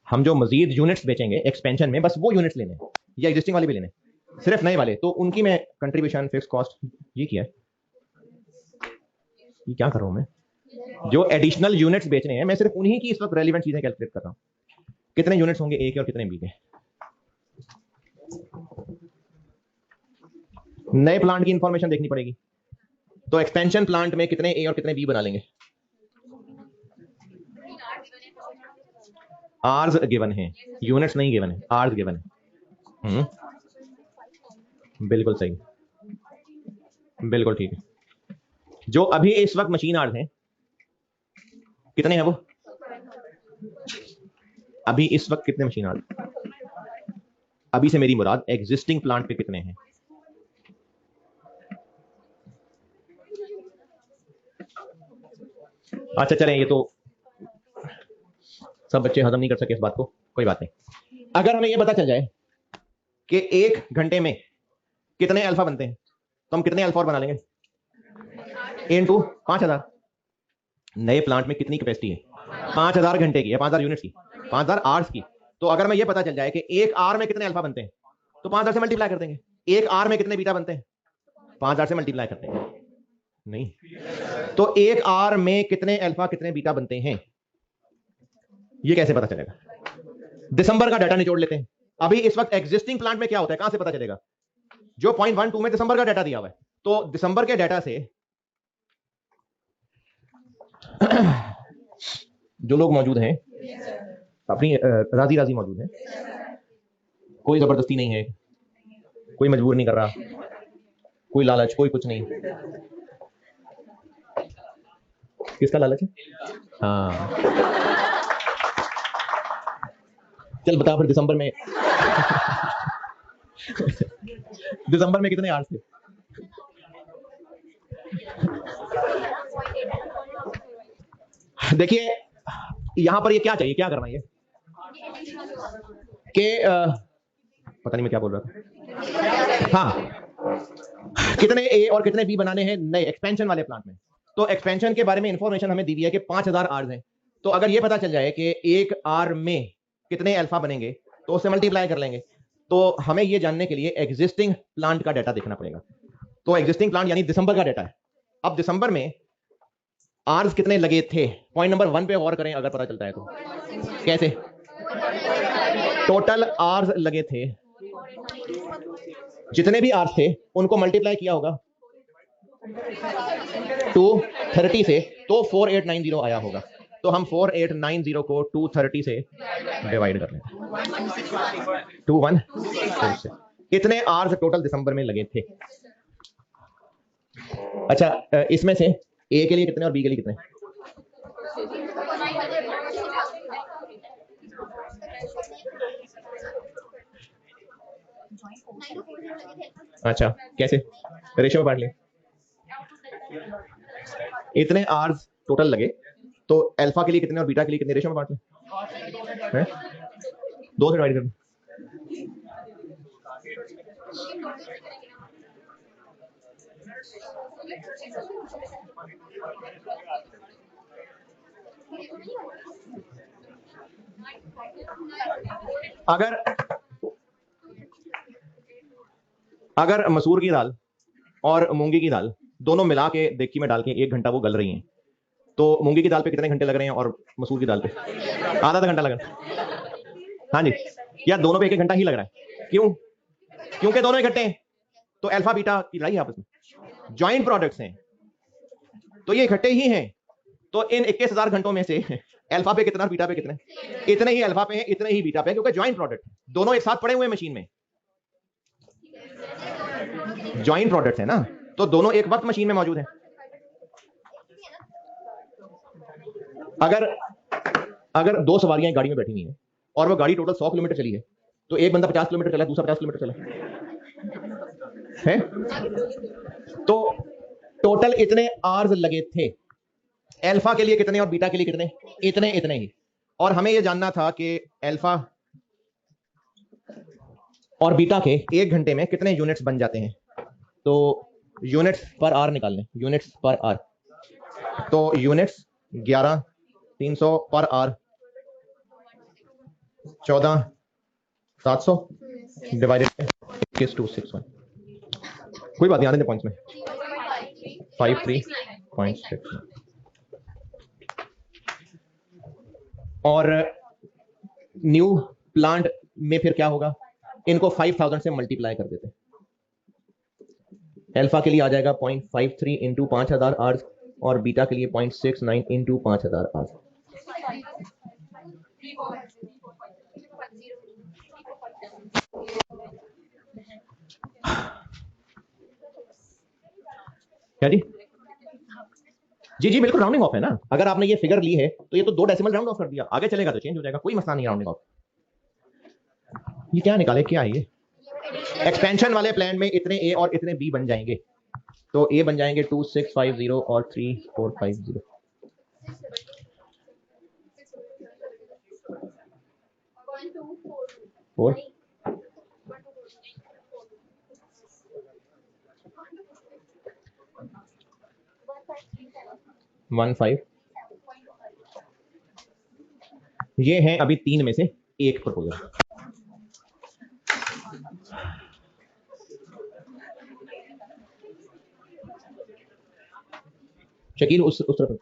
हम जो मजीद यूनिट्स बेचेंगे एक्सपेंशन में, बस वो यूनिट्स लेने हैं या एग्जिस्टिंग वाले भी लेने, सिर्फ नए वाले, तो उनकी मैं कंट्रीब्यूशन फिक्स कॉस्ट ये किया है। ये क्या कर रहा हूं मैं, जो एडिशनल यूनिट्स बेचने हैं मैं सिर्फ उन्हीं की इस वक्त रेलिवेंट चीजें कैलकुलेट कर रहा हूं। कितने यूनिट्स होंगे ए के और कितने बी के। नए प्लांट की इंफॉर्मेशन देखनी पड़ेगी, तो एक्सपेंशन प्लांट में कितने ए और कितने बी बना लेंगे, आर्स गिवन है, यूनिट्स नहीं गिवन है, आर्स गिवन है। बिल्कुल सही, बिल्कुल ठीक है। जो अभी इस वक्त मशीन आर्स हैं कितने हैं वो, अभी इस वक्त कितने मशीन आर्स, अभी से मेरी मुराद एग्जिस्टिंग प्लांट पे कितने हैं। अच्छा चलें, ये तो सब बच्चे हजम नहीं कर सके इस बात को, कोई बात नहीं। अगर हमें ये पता चल जाए कि 1 घंटे में कितने अल्फा बनते हैं, तो हम कितने अल्फा और बना लेंगे, इनटू 5000। नए प्लांट में कितनी कैपेसिटी है, 5000 घंटे की है, 5000 यूनिट्स की, 5000 आवर्स की। तो अगर हमें ये पता चल जाए कि 1 आवर में कितने अल्फा बनते हैं, तो 5000 से मल्टीप्लाई कर देंगे। 1 आवर में कितने बीटा बनते हैं, 5000 से मल्टीप्लाई करते हैं, नहीं तो 1 आवर में कितने अल्फा कितने बीटा बनते हैं, ये कैसे पता चलेगा। दिसंबर का डाटा निचोड़ लेते हैं। अभी इस वक्त एग्जिस्टिंग प्लांट में क्या होता है, कहां से पता चलेगा, जो 0.12 में दिसंबर का डाटा दिया हुआ है, तो दिसंबर के डाटा से जो लोग मौजूद हैं अपनी राजी राजी मौजूद हैं, कोई जबरदस्ती नहीं है, कोई मजबूर नहीं कर रहा, कोई लालच, कोई कुछ नहीं। किसका लालच है? हाँ, चल बता फिर दिसंबर में दिसंबर में कितने आवर्स थे? देखिए यहां पर ये क्या चाहिए, क्या करना है कि पता नहीं मैं क्या बोल रहा था। हाँ, कितने ए और कितने बी बनाने हैं नए एक्सपेंशन वाले प्लांट में। तो एक्सपेंशन के बारे में इंफॉर्मेशन हमें दी हुई है कि 5000 आर्स हैं। तो अगर ये पता चल जाए कि एक आर में कितने अल्फा बनेंगे तो उससे मल्टीप्लाई कर लेंगे। तो हमें ये जानने के लिए एग्जिस्टिंग प्लांट का डाटा देखना पड़ेगा। तो एग्जिस्टिंग प्लांट यानी दिसंबर का डाटा है। अब दिसंबर में आर्स कितने लगे थे, पॉइंट नंबर 1 पे गौर करें अगर पता चलता है तो। कैसे? टोटल आर्स लगे थे, जितने भी आर्स थे उनको मल्टीप्लाई किया होगा 230 से, तो 4890 आया होगा। तो हम 4890 को 230 से डिवाइड कर लें, 2146। इतने आर्स टोटल दिसंबर में लगे थे। अच्छा, इसमें से ए के लिए कितने और बी के लिए कितने? अच्छा, कैसे? रेशियो में बांट लें। इतने आर्स टोटल लगे तो अल्फा के लिए कितने और बीटा के लिए कितने, रेशियो में बांट लें। 2 से डिवाइड कर दें। अगर मसूर की दाल और मूंगी की दाल दोनों मिला के देगची में डाल के 1 घंटा वो गल रही हैं, तो मूंगी की दाल पे कितने घंटे लग रहे हैं और मसूर की दाल पे आधा घंटा लग रहा है। हाँ जी, या दोनों पे 1 घंटा ही लग रहा है। क्यों? क्योंकि दोनों इकट्ठे हैं, तो अल्फा बीटा की लड़ाई आपस में ज्वाइंट प्रोडक्ट्स हैं, तो ये इकट्ठे ही हैं। तो इन 21,000 घंटों में से अल्फा पे कितना, बीटा पे कितने? इतने ही अल्फा पे हैं, इतने ही बीटा पे, क्योंकि ज्वाइंट प्रोडक्ट दोनों एक साथ पड़े हुए मशीन में। ज्वाइंट प्रोडक्ट्स है ना, तो दोनों एक वक्त मशीन में मौजूद है। अगर अगर 2 सवारियां गाड़ी में बैठी हुई हैं और वो गाड़ी टोटल 100 किलोमीटर चली है, तो एक बंदा 50 किलोमीटर चला, दूसरा 50 किलोमीटर चला है, तो टोटल इतने आर्स लगे थे। अल्फा के लिए कितने और बीटा के लिए कितने? इतने इतने ही। और हमें यह जानना था कि अल्फा और बीटा के 1 घंटे में कितने यूनिट्स बन जाते हैं। तो यूनिट्स पर आर निकाल लें, यूनिट्स पर आर। तो यूनिट्स 11,300 पर आर 14,700 डिवाइडेड 21,261। कोई बात नहीं, आने दे पॉइंट्स में 53.6। और न्यू प्लांट में फिर क्या होगा, इनको 5000 से मल्टीप्लाई कर देते हैं। अल्फा के लिए आ जाएगा 0.53 इंटू 5000 आर्स और बीटा के लिए 0.69 इंटू 5000 आर्स। क्या जी? जी जी बिल्कुल, राउंडिंग ऑफ है ना। अगर आपने ये फिगर ली है तो ये तो 2 डेसिमल राउंड ऑफ कर दिया, आगे चलेगा तो चेंज हो जाएगा, कोई मसला नहीं राउंडिंग ऑफ। ये क्या निकाले, क्या है ये? एक्सपेंशन वाले प्लान में इतने ए और इतने बी बन जाएंगे, तो ए बन जाएंगे 2650 और 3450। और 15। ये है अभी 3 में से एक प्रपोजल। शकील उस तरफ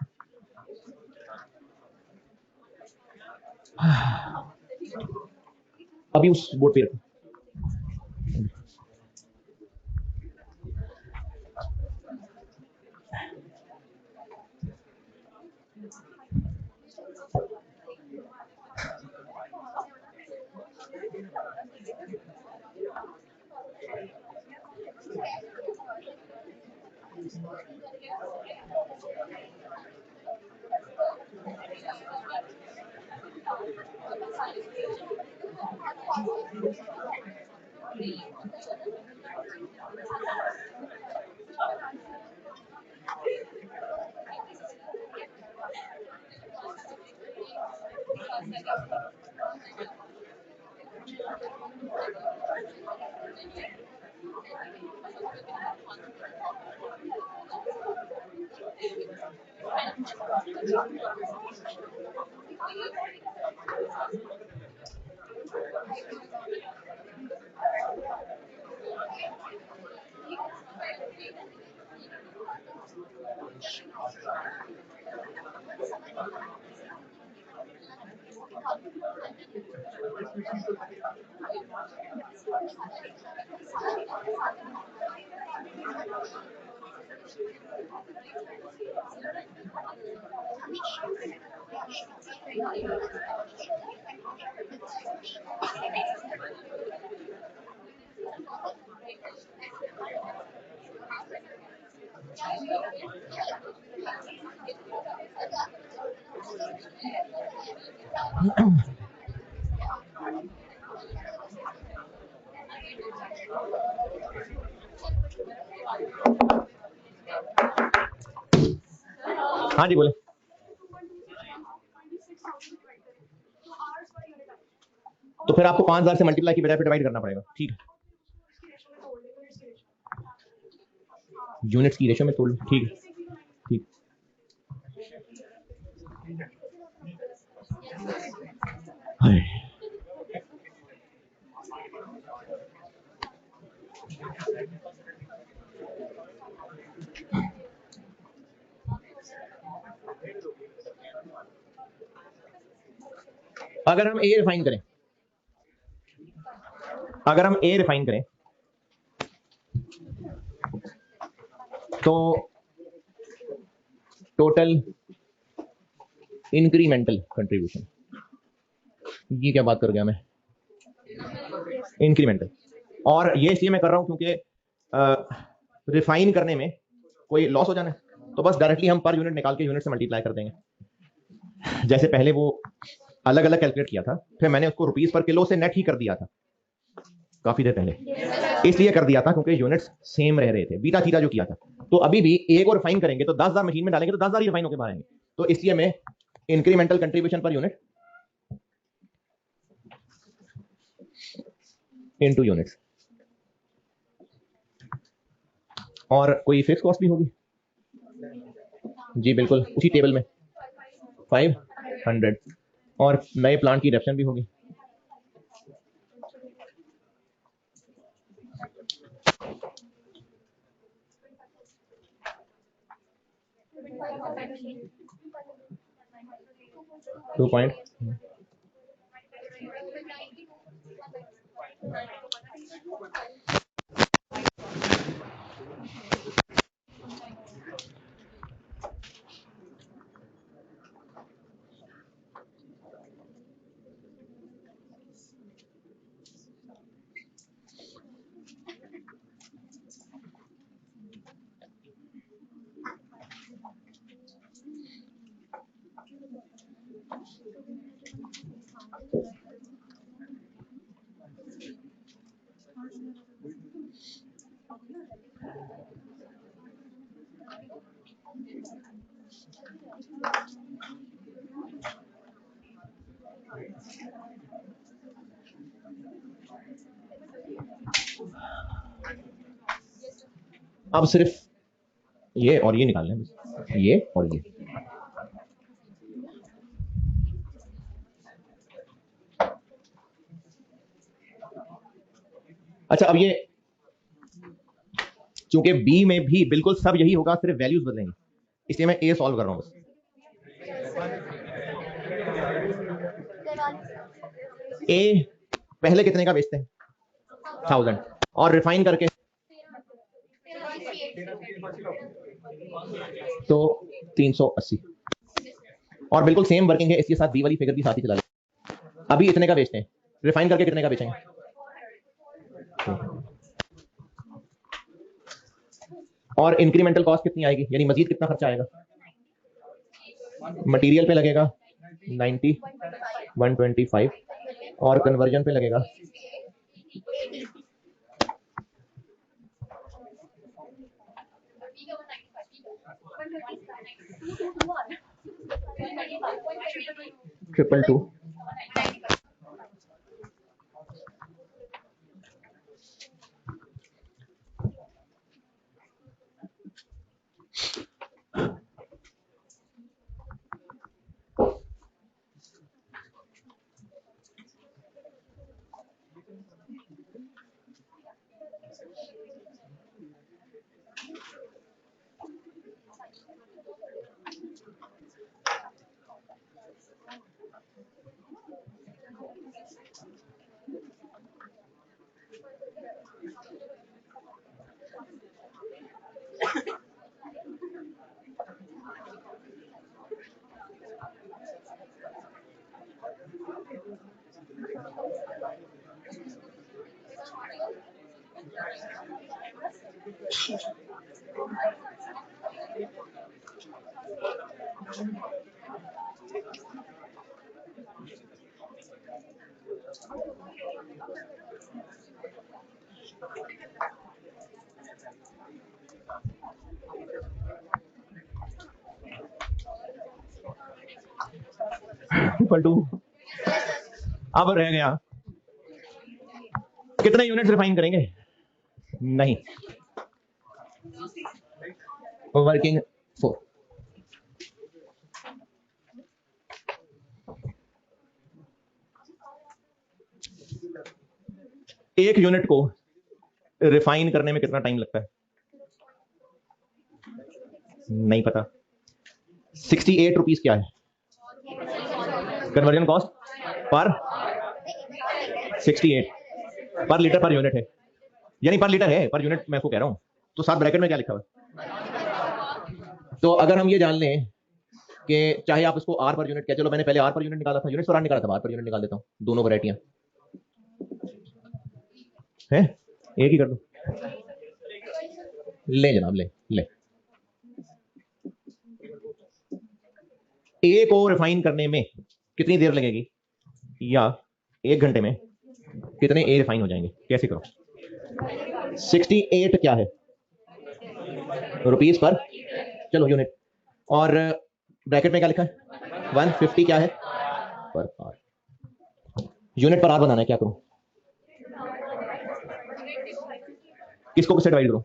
अभी उस बोर्ड पे रखो। हाँ जी बोले। तो फिर आपको 5000 से मल्टीप्लाई की बजाय डिवाइड करना पड़ेगा। ठीक है, यूनिट्स की रेशियो में तोड़। ठीक है, ठीक। अगर हम ए रिफाइन करें, अगर हम ए रिफाइन करें तो टोटल इंक्रीमेंटल कंट्रीब्यूशन, ये क्या बात कर गया मैं, इंक्रीमेंटल। और ये इसलिए मैं कर रहा हूं क्योंकि रिफाइन करने में कोई लॉस हो जाना है, तो बस डायरेक्टली हम पर यूनिट निकाल के यूनिट से मल्टीप्लाई कर देंगे। जैसे पहले वो अलग अलग कैलकुलेट किया था, फिर मैंने उसको रुपीस पर किलो से नेट ही कर दिया था काफी देर पहले, इसलिए कर दिया था क्योंकि यूनिट्स सेम रह रहे थे, बीटा थीटा जो किया था। तो अभी भी ए को रिफाइन करेंगे तो 10,000 मशीन में डालेंगे तो 10,000 ही रिफाइन होकर बाहर आएंगे। तो इसलिए मैं incremental contribution per unit into units, और कोई फिक्स कॉस्ट भी होगी जी, बिल्कुल उसी टेबल में 500, और नए प्लांट की रेफरेंस भी होगी। टू पॉइंट अब सिर्फ ये और ये निकालना है, ये और ये। अच्छा, अब ये चूंकि बी में भी बिल्कुल सब यही होगा, सिर्फ वैल्यूज बदलेंगे, इसलिए मैं ए सॉल्व कर रहा हूं बस। ए पहले कितने का बेचते हैं, 1000, और रिफाइन करके तो 380, और बिल्कुल सेम वर्किंग है, इसके साथ बी वाली फिगर भी साथ ही चला लें। अभी इतने का बेचते हैं, रिफाइन करके कितने का बेचेंगे, और इंक्रीमेंटल कॉस्ट कितनी आएगी, यानी मजीद कितना खर्चा आएगा? मटेरियल पे लगेगा 90, 125 और कन्वर्जन पे लगेगा 222. अब रह गया कितने यूनिट रिफाइन करेंगे? नहीं, वर्किंग 4. एक यूनिट को रिफाइन करने में कितना टाइम लगता है? नहीं पता. 68 रुपीज क्या है कन्वर्जन कॉस्ट पर 68 पर लीटर पर यूनिट है, यानी पर लीटर है, पर यूनिट मैं आपको कह रहा हूं. तो साथ ब्रैकेट में क्या लिखा हुआ है? तो अगर हम ये जान लें कि चाहे आप इसको आर पर यूनिट कह, चलो मैंने पहले आर पर यूनिट निकाला था, यूनिट पर आर निकाला था, आर पर यूनिट निकाल देता हूं. दोनों वैरायटियां हैं, एक ही कर दो. ले जनाब, ले ले. ए को रिफाइन करने में कितनी देर लगेगी, या 1 घंटे में कितने ए रिफाइन हो जाएंगे? कैसे करो? 68 क्या है रुपीस पर, चलो यूनिट, और ब्रैकेट में क्या लिखा है? 150 क्या है पर आर. यूनिट पर आर बनाना है, क्या करूं? किसको किससे डिवाइड करूं?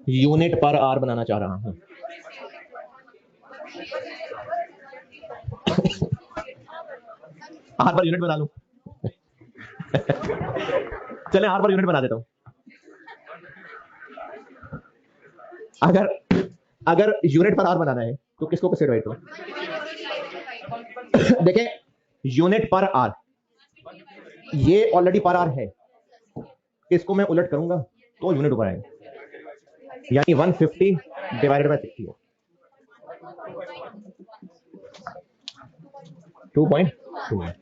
यूनिट पर आर बनाना चाह रहा हूं. आर पर यूनिट बना लूं. चले आर पर यूनिट बना देता हूं. अगर यूनिट पर आर बनाना है तो किसको किससे डिवाइड करूं? देखें, यूनिट पर आर, ये ऑलरेडी पर आर है, इसको मैं उलट करूंगा तो यूनिट ऊपर आएगा, यानी 150 डिवाइडेड बाय 60 है 2.2.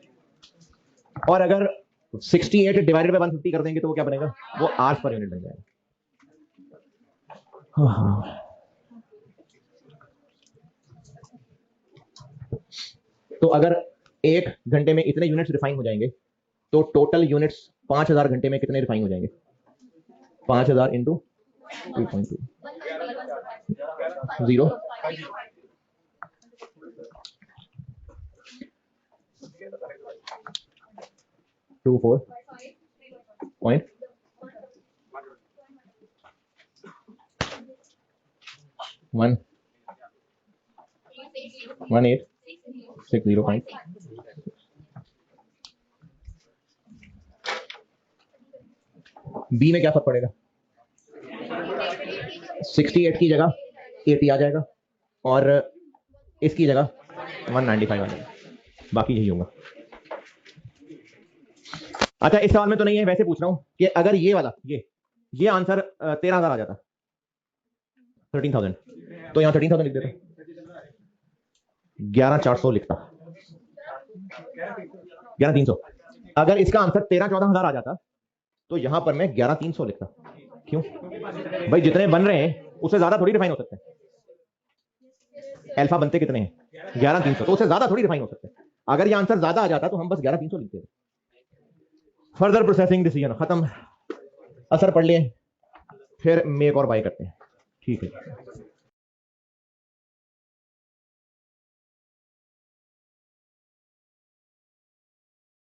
और अगर 68 डिवाइडेड बाय 150 कर देंगे तो वो क्या बनेगा? वो आर्स पर यूनिट बन जाएगा. तो अगर 1 घंटे में इतने यूनिट्स रिफाइन हो जाएंगे तो टोटल यूनिट्स 5000 घंटे में कितने रिफाइन हो जाएंगे? 5000 इंटू 2.2 0 24 पॉइंट 1 1860 पॉइंट. बी में क्या फर्क पड़ेगा? 68 की जगह 80 आ जाएगा और इसकी जगह 195 आ जाएगा, बाकी यही होगा. अच्छा, इस सवाल में तो नहीं है, वैसे पूछ रहा हूं कि अगर ये वाला ये आंसर 13,000 आ जाता, 13,000, तो यहां 13,000 लिख देता, 11,400 लिखता, 11,300. अगर इसका आंसर 13-14,000 आ जाता तो यहां पर मैं 11,300 लिखता. क्यों भाई? जितने बन रहे हैं उससे ज्यादा थोड़ी रिफाइन हो सकते हैं। अल्फा बनते कितने हैं? 11300, तो उससे ज्यादा थोड़ी रिफाइन हो सकते हैं। अगर ये आंसर ज्यादा आ जाता तो हम बस 11300 लिखते थे। फर्दर प्रोसेसिंग डिसीजन खत्म, असर पढ़ लिए, फिर मेक और बाय करते हैं। ठीक है।